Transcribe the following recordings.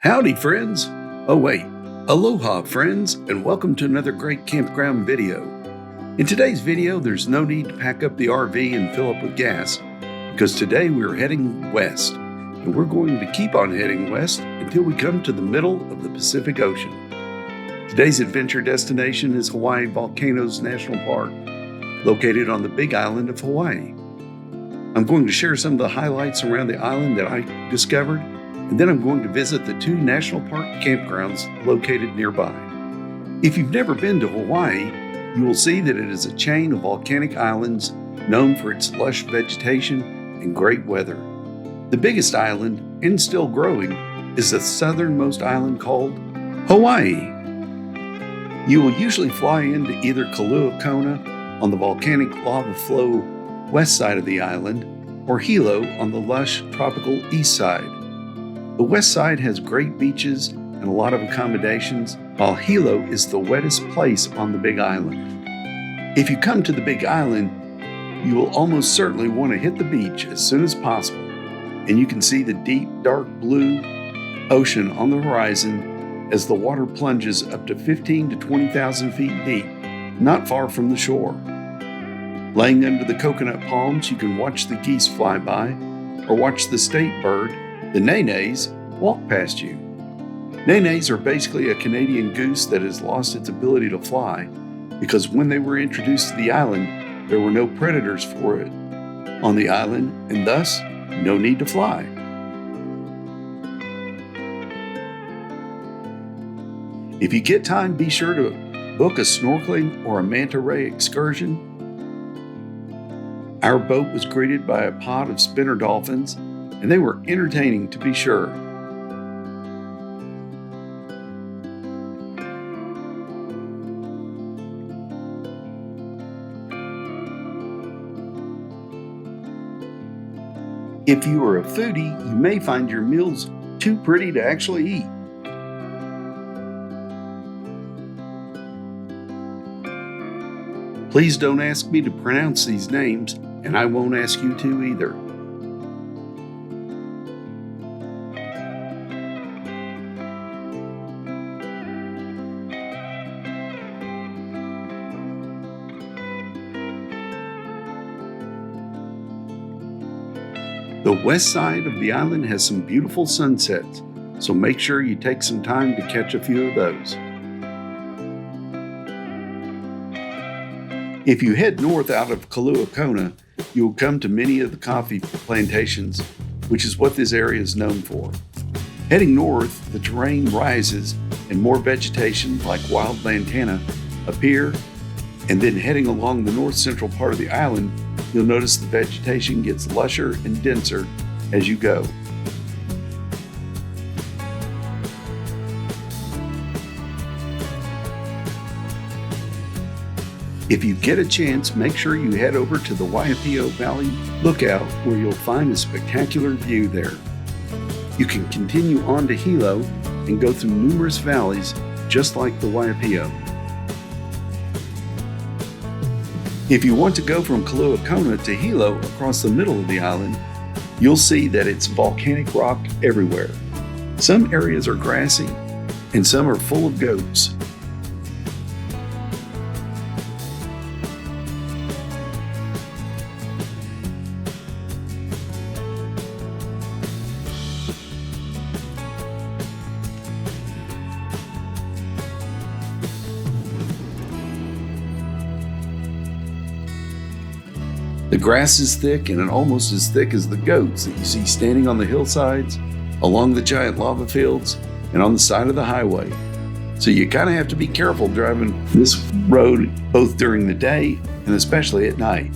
Howdy, friends. Oh wait, aloha, friends, and welcome to another great campground video. In today's video, there's no need to pack up the RV and fill up with gas, because today we're heading west, and we're going to keep on heading west until we come to the middle of the Pacific Ocean. Today's adventure destination is Hawai'i Volcanoes National Park, located on the Big Island of Hawaii. I'm going to share some of the highlights around the island that I discovered, and then I'm going to visit the two national park campgrounds located nearby. If you've never been to Hawaii, you will see that it is a chain of volcanic islands known for its lush vegetation and great weather. The biggest island, and still growing, is the southernmost island called Hawaii. You will usually fly into either Kīlauea on the volcanic lava flow west side of the island, or Hilo on the lush tropical east side. The west side has great beaches and a lot of accommodations, while Hilo is the wettest place on the Big Island. If you come to the Big Island, you will almost certainly want to hit the beach as soon as possible, and you can see the deep, dark blue ocean on the horizon as the water plunges up to 15 to 20,000 feet deep, not far from the shore. Laying under the coconut palms, you can watch the geese fly by, or watch the state bird, the nenes, walk past you. Nenes are basically a Canadian goose that has lost its ability to fly because when they were introduced to the island, there were no predators for it on the island, and thus no need to fly. If you get time, be sure to book a snorkeling or a manta ray excursion. Our boat was greeted by a pod of spinner dolphins, and they were entertaining to be sure. If you are a foodie, you may find your meals too pretty to actually eat. Please don't ask me to pronounce these names, and I won't ask you to either. The west side of the island has some beautiful sunsets, so make sure you take some time to catch a few of those. If you head north out of Kīlauea, you will come to many of the coffee plantations, which is what this area is known for. Heading north, the terrain rises and more vegetation like wild lantana appear, and then heading along the north central part of the island, you'll notice the vegetation gets lusher and denser as you go. If you get a chance, make sure you head over to the Waipio Valley Lookout, where you'll find a spectacular view there. You can continue on to Hilo and go through numerous valleys just like the Waipio. If you want to go from Kīlauea to Hilo across the middle of the island, you'll see that it's volcanic rock everywhere. Some areas are grassy and some are full of goats. The grass is thick and almost as thick as the goats that you see standing on the hillsides, along the giant lava fields, and on the side of the highway. So you kind of have to be careful driving this road both during the day and especially at night.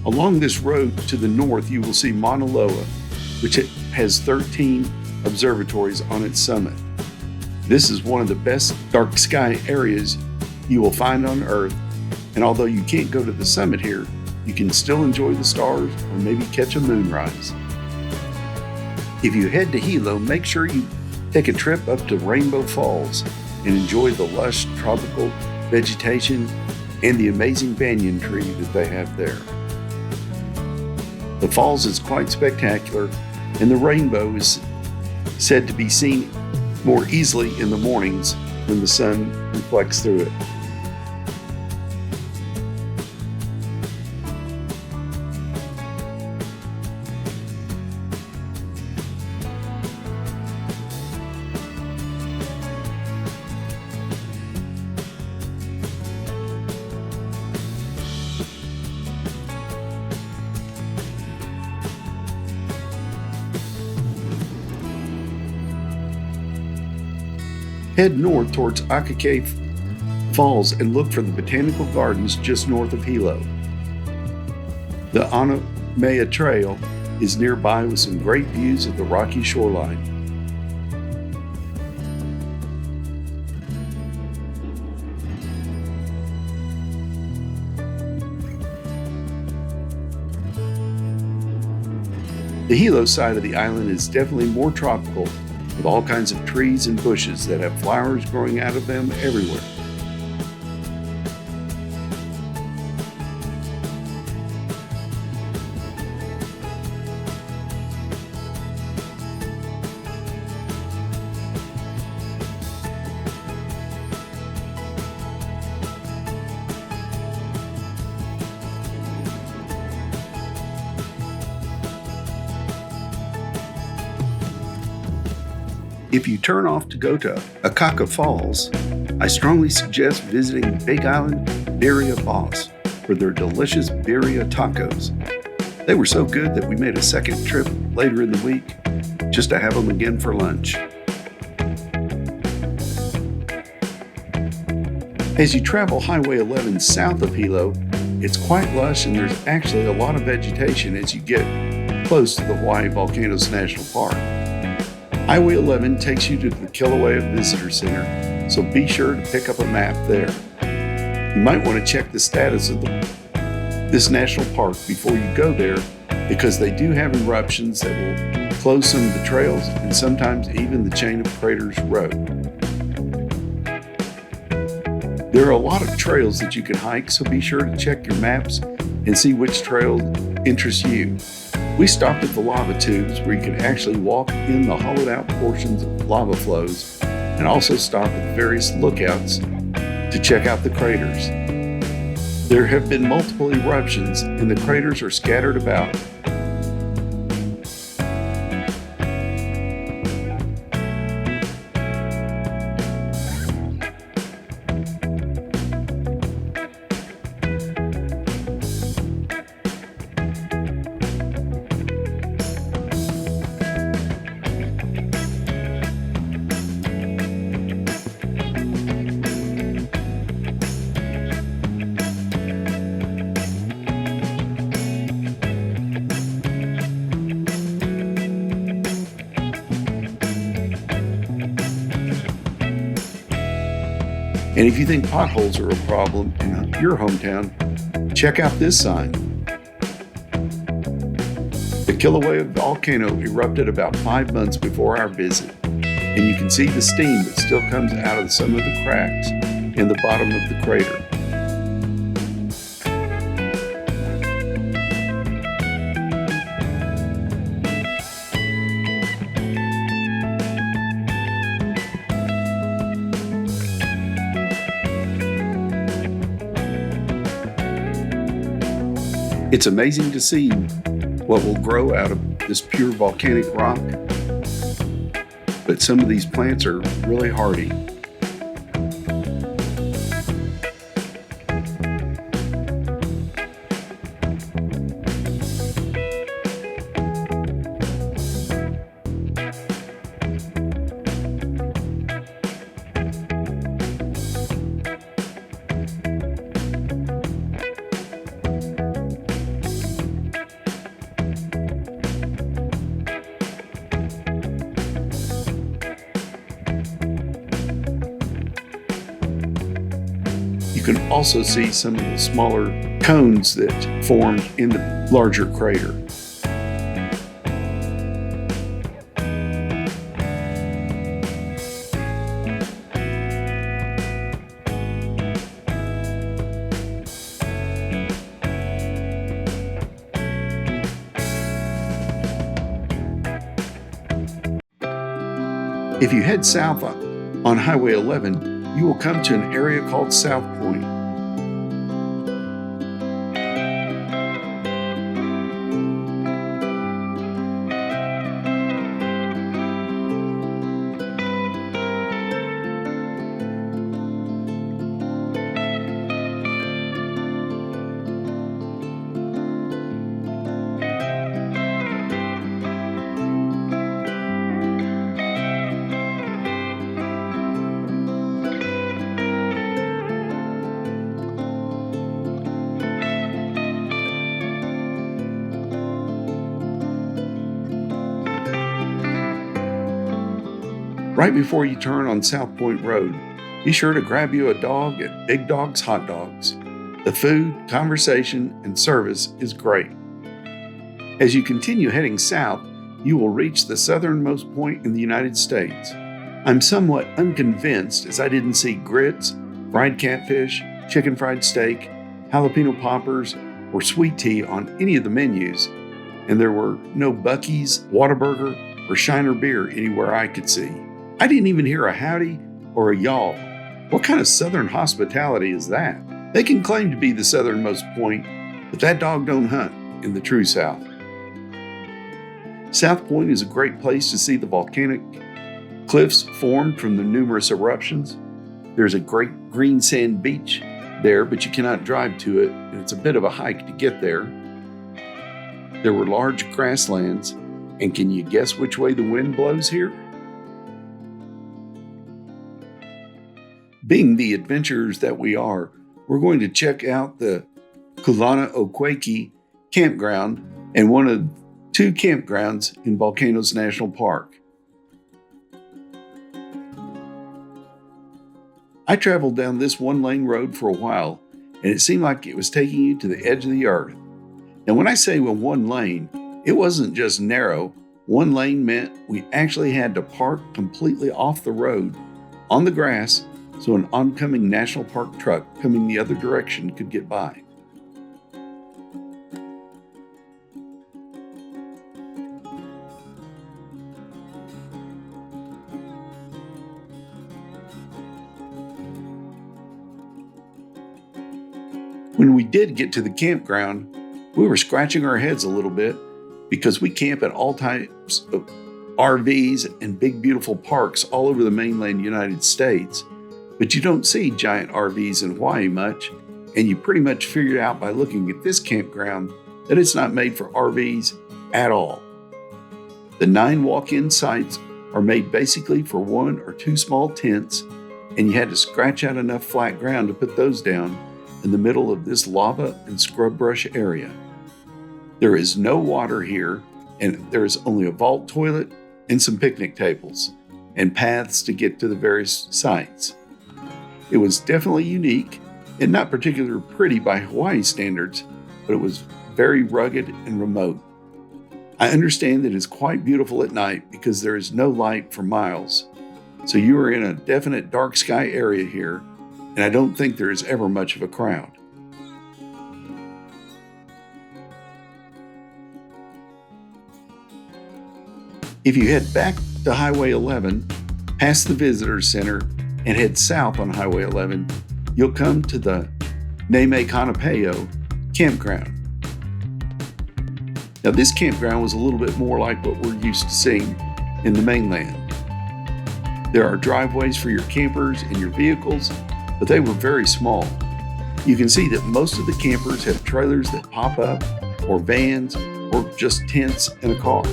Along this road to the north, you will see Mauna Loa, which has 13 observatories on its summit. This is one of the best dark sky areas you will find on Earth, and although you can't go to the summit here, you can still enjoy the stars or maybe catch a moonrise. If you head to Hilo, make sure you take a trip up to Rainbow Falls and enjoy the lush tropical vegetation and the amazing banyan tree that they have there. The falls is quite spectacular, and the rainbow is said to be seen more easily in the mornings when the sun reflects through it. Head north towards Akake Falls and look for the botanical gardens just north of Hilo. The Anamea Trail is nearby with some great views of the rocky shoreline. The Hilo side of the island is definitely more tropical, with all kinds of trees and bushes that have flowers growing out of them everywhere. If you turn off to go to Akaka Falls, I strongly suggest visiting Big Island Birria Boss for their delicious birria tacos. They were so good that we made a second trip later in the week just to have them again for lunch. As you travel Highway 11 south of Hilo, it's quite lush and there's actually a lot of vegetation as you get close to the Hawai'i Volcanoes National Park. Highway 11 takes you to the Kīlauea Visitor Center, so be sure to pick up a map there. You might want to check the status of this national park before you go there, because they do have eruptions that will close some of the trails and sometimes even the Chain of Craters Road. There are a lot of trails that you can hike, so be sure to check your maps and see which trails interest you. We stopped at the lava tubes where you can actually walk in the hollowed out portions of lava flows, and also stop at various lookouts to check out the craters. There have been multiple eruptions and the craters are scattered about. And if you think potholes are a problem in your hometown, check out this sign. The Kīlauea Volcano erupted about 5 months before our visit, and you can see the steam that still comes out of some of the cracks in the bottom of the crater. It's amazing to see what will grow out of this pure volcanic rock, but some of these plants are really hardy. can also see some of the smaller cones that formed in the larger crater. If you head south on Highway 11, you will come to an area called South Point. Right before you turn on South Point Road, be sure to grab you a dog at Big Dog's Hot Dogs. The food, conversation, and service is great. As you continue heading south, you will reach the southernmost point in the United States. I'm somewhat unconvinced as I didn't see grits, fried catfish, chicken fried steak, jalapeno poppers, or sweet tea on any of the menus, and there were no Buc-ee's, Whataburger, or Shiner beer anywhere I could see. I didn't even hear a howdy or a y'all. What kind of southern hospitality is that? They can claim to be the southernmost point, but that dog don't hunt in the true South. South Point is a great place to see the volcanic cliffs formed from the numerous eruptions. There's a great green sand beach there, but you cannot drive to it, and it's a bit of a hike to get there. There were large grasslands, and can you guess which way the wind blows here? Being the adventurers that we are, we're going to check out the Kulanaokuaiki Campground and one of two campgrounds in Volcanoes National Park. I traveled down this one-lane road for a while, and it seemed like it was taking you to the edge of the earth. And when I say one lane, it wasn't just narrow. One lane meant we actually had to park completely off the road on the grass so an oncoming national park truck coming the other direction could get by. When we did get to the campground, we were scratching our heads a little bit because we camp at all types of RVs and big beautiful parks all over the mainland United States. But you don't see giant RVs in Hawaii much, and you pretty much figured out by looking at this campground that it's not made for RVs at all. The 9 walk-in sites are made basically for 1 or 2 small tents, and you had to scratch out enough flat ground to put those down in the middle of this lava and scrub brush area. There is no water here, and there is only a vault toilet and some picnic tables, and paths to get to the various sites. It was definitely unique and not particularly pretty by Hawaii standards, but it was very rugged and remote. I understand that it's quite beautiful at night because there is no light for miles. So you are in a definite dark sky area here, and I don't think there is ever much of a crowd. If you head back to Highway 11, past the Visitor Center, and head south on Highway 11, you'll come to the Namakanipaio Campground. Now, this campground was a little bit more like what we're used to seeing in the mainland. There are driveways for your campers and your vehicles, but they were very small. You can see that most of the campers have trailers that pop up, or vans, or just tents and a car.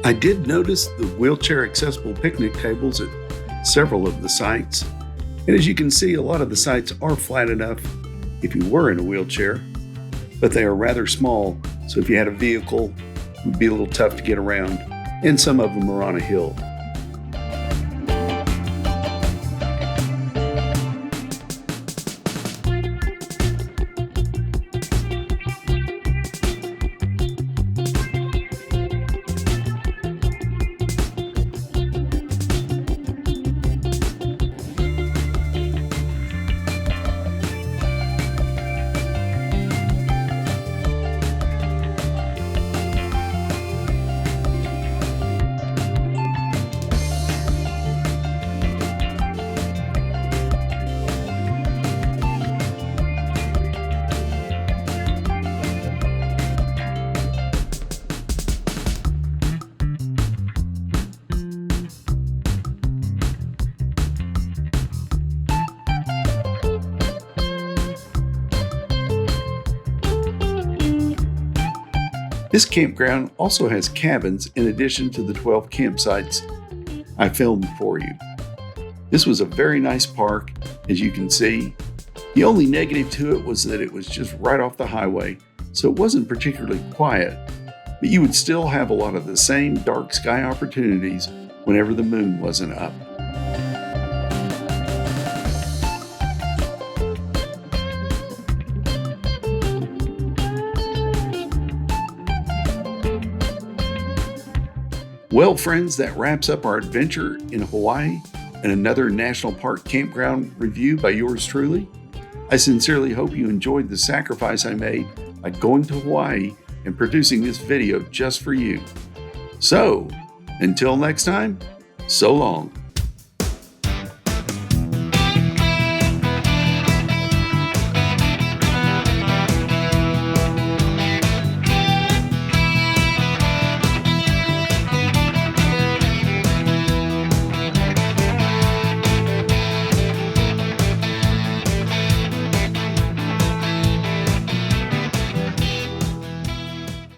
I did notice the wheelchair accessible picnic tables at several of the sites. And as you can see, a lot of the sites are flat enough if you were in a wheelchair, but they are rather small. So if you had a vehicle, it would be a little tough to get around. And some of them are on a hill. This campground also has cabins in addition to the 12 campsites I filmed for you. This was a very nice park, as you can see. The only negative to it was that it was just right off the highway, so it wasn't particularly quiet, but you would still have a lot of the same dark sky opportunities whenever the moon wasn't up. Well, friends, that wraps up our adventure in Hawaii and another national park campground review by yours truly. I sincerely hope you enjoyed the sacrifice I made by going to Hawaii and producing this video just for you. So, until next time, so long.